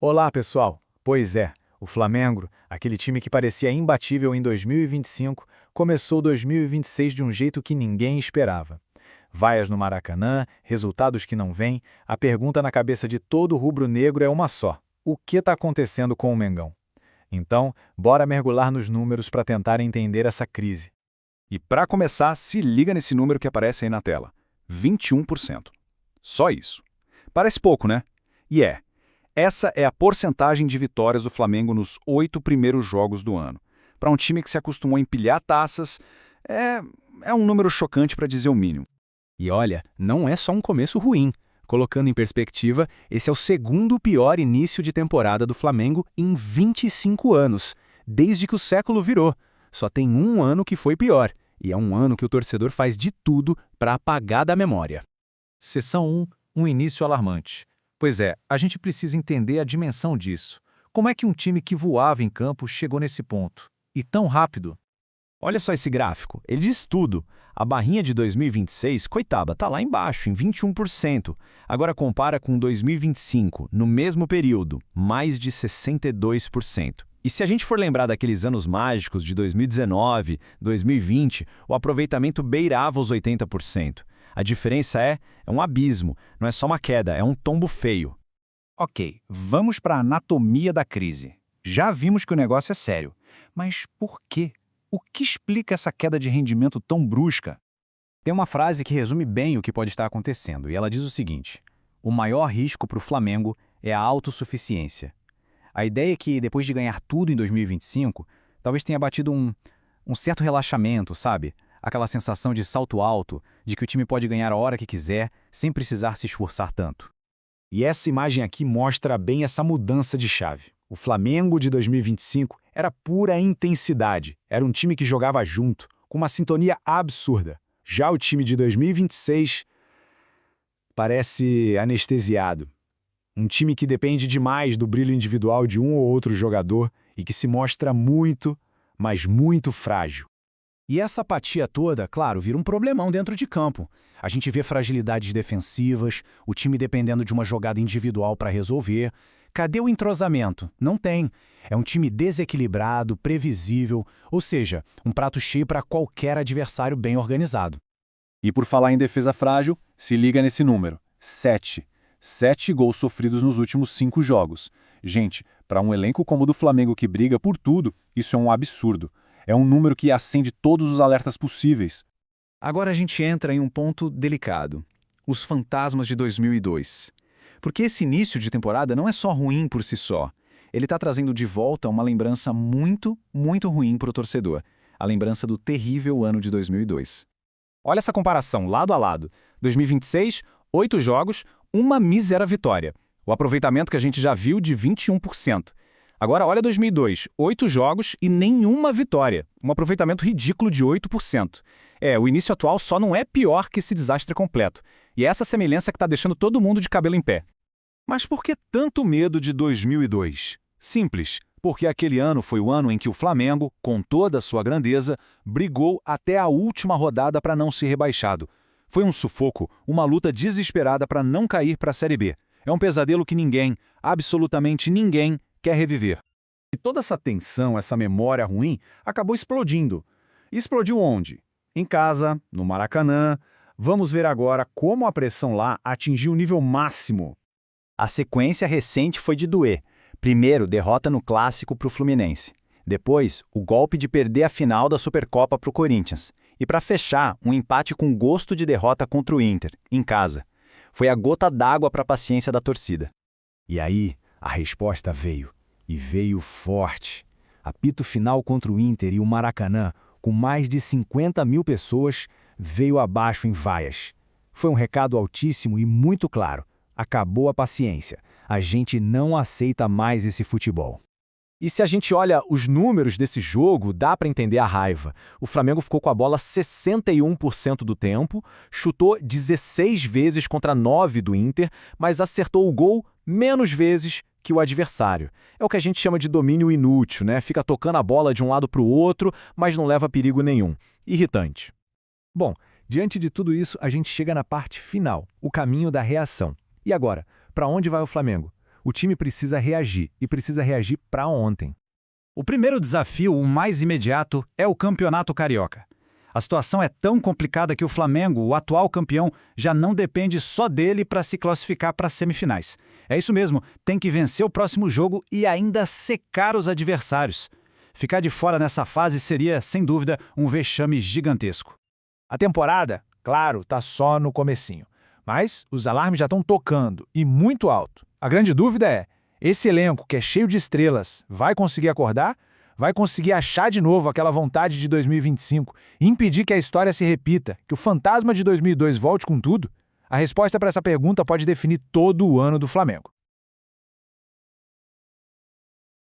Olá, pessoal! Pois é, o Flamengo, aquele time que parecia imbatível em 2025, começou 2026 de um jeito que ninguém esperava. Vaias no Maracanã, resultados que não vêm, a pergunta na cabeça de todo rubro-negro é uma só: o que está acontecendo com o Mengão? Então, bora mergulhar nos números para tentar entender essa crise. E para começar, se liga nesse número que aparece aí na tela: 21%. Só isso. Parece pouco, né? E é. Essa é a porcentagem de vitórias do Flamengo nos 8 primeiros jogos do ano. Para um time que se acostumou a empilhar taças, é um número chocante para dizer o mínimo. E olha, não é só um começo ruim. Colocando em perspectiva, esse é o segundo pior início de temporada do Flamengo em 25 anos, desde que o século virou. Só tem um ano que foi pior, e é um ano que o torcedor faz de tudo para apagar da memória. Seção 1, um início alarmante. Pois é, a gente precisa entender a dimensão disso. Como é que um time que voava em campo chegou nesse ponto? E tão rápido? Olha só esse gráfico, ele diz tudo. A barrinha de 2026, coitada, tá lá embaixo, em 21%. Agora compara com 2025, no mesmo período, mais de 62%. E se a gente for lembrar daqueles anos mágicos de 2019, 2020, o aproveitamento beirava os 80%. A diferença é um abismo, não é só uma queda, é um tombo feio. Ok, vamos para a anatomia da crise. Já vimos que o negócio é sério. Mas por quê? O que explica essa queda de rendimento tão brusca? Tem uma frase que resume bem o que pode estar acontecendo, e ela diz o seguinte: o maior risco para o Flamengo é a autossuficiência. A ideia é que, depois de ganhar tudo em 2025, talvez tenha batido um certo relaxamento, sabe? Aquela sensação de salto alto, de que o time pode ganhar a hora que quiser, sem precisar se esforçar tanto. E essa imagem aqui mostra bem essa mudança de chave. O Flamengo de 2025 era pura intensidade, era um time que jogava junto, com uma sintonia absurda. Já o time de 2026 parece anestesiado. Um time que depende demais do brilho individual de um ou outro jogador e que se mostra muito, mas muito frágil. E essa apatia toda, claro, vira um problemão dentro de campo. A gente vê fragilidades defensivas, o time dependendo de uma jogada individual para resolver. Cadê o entrosamento? Não tem. É um time desequilibrado, previsível, ou seja, um prato cheio para qualquer adversário bem organizado. E por falar em defesa frágil, se liga nesse número: 7. 7 gols sofridos nos últimos 5 jogos. Gente, para um elenco como o do Flamengo que briga por tudo, isso é um absurdo. É um número que acende todos os alertas possíveis. Agora a gente entra em um ponto delicado: os fantasmas de 2002. Porque esse início de temporada não é só ruim por si só. Ele está trazendo de volta uma lembrança muito, muito ruim para o torcedor. A lembrança do terrível ano de 2002. Olha essa comparação, lado a lado. 2026, 8 jogos, uma mísera vitória. O aproveitamento que a gente já viu de 21%. Agora olha 2002, 8 jogos e nenhuma vitória. Um aproveitamento ridículo de 8%. O início atual só não é pior que esse desastre completo. E é essa semelhança que está deixando todo mundo de cabelo em pé. Mas por que tanto medo de 2002? Simples, porque aquele ano foi o ano em que o Flamengo, com toda a sua grandeza, brigou até a última rodada para não ser rebaixado. Foi um sufoco, uma luta desesperada para não cair para a Série B. É um pesadelo que ninguém, absolutamente ninguém, quer reviver. E toda essa tensão, essa memória ruim, acabou explodindo. E explodiu onde? Em casa, no Maracanã. Vamos ver agora como a pressão lá atingiu o nível máximo. A sequência recente foi de doer. Primeiro, derrota no Clássico para o Fluminense. Depois, o golpe de perder a final da Supercopa para o Corinthians. E para fechar, um empate com gosto de derrota contra o Inter, em casa. Foi a gota d'água para a paciência da torcida. E aí, a resposta veio. E veio forte. Apito final contra o Inter e o Maracanã, com mais de 50 mil pessoas, veio abaixo em vaias. Foi um recado altíssimo e muito claro. Acabou a paciência. A gente não aceita mais esse futebol. E se a gente olha os números desse jogo, dá para entender a raiva. O Flamengo ficou com a bola 61% do tempo, chutou 16 vezes contra 9 do Inter, mas acertou o gol menos vezes que o adversário. É o que a gente chama de domínio inútil, né? Fica tocando a bola de um lado para o outro, mas não leva perigo nenhum. Irritante. Bom, diante de tudo isso, a gente chega na parte final, o caminho da reação. E agora, para onde vai o Flamengo? O time precisa reagir, e precisa reagir para ontem. O primeiro desafio, o mais imediato, é o Campeonato Carioca. A situação é tão complicada que o Flamengo, o atual campeão, já não depende só dele para se classificar para as semifinais. É isso mesmo, tem que vencer o próximo jogo e ainda secar os adversários. Ficar de fora nessa fase seria, sem dúvida, um vexame gigantesco. A temporada, claro, tá só no comecinho. Mas os alarmes já estão tocando, e muito alto. A grande dúvida é, esse elenco que é cheio de estrelas, vai conseguir acordar? Vai conseguir achar de novo aquela vontade de 2025 e impedir que a história se repita, que o fantasma de 2002 volte com tudo? A resposta para essa pergunta pode definir todo o ano do Flamengo.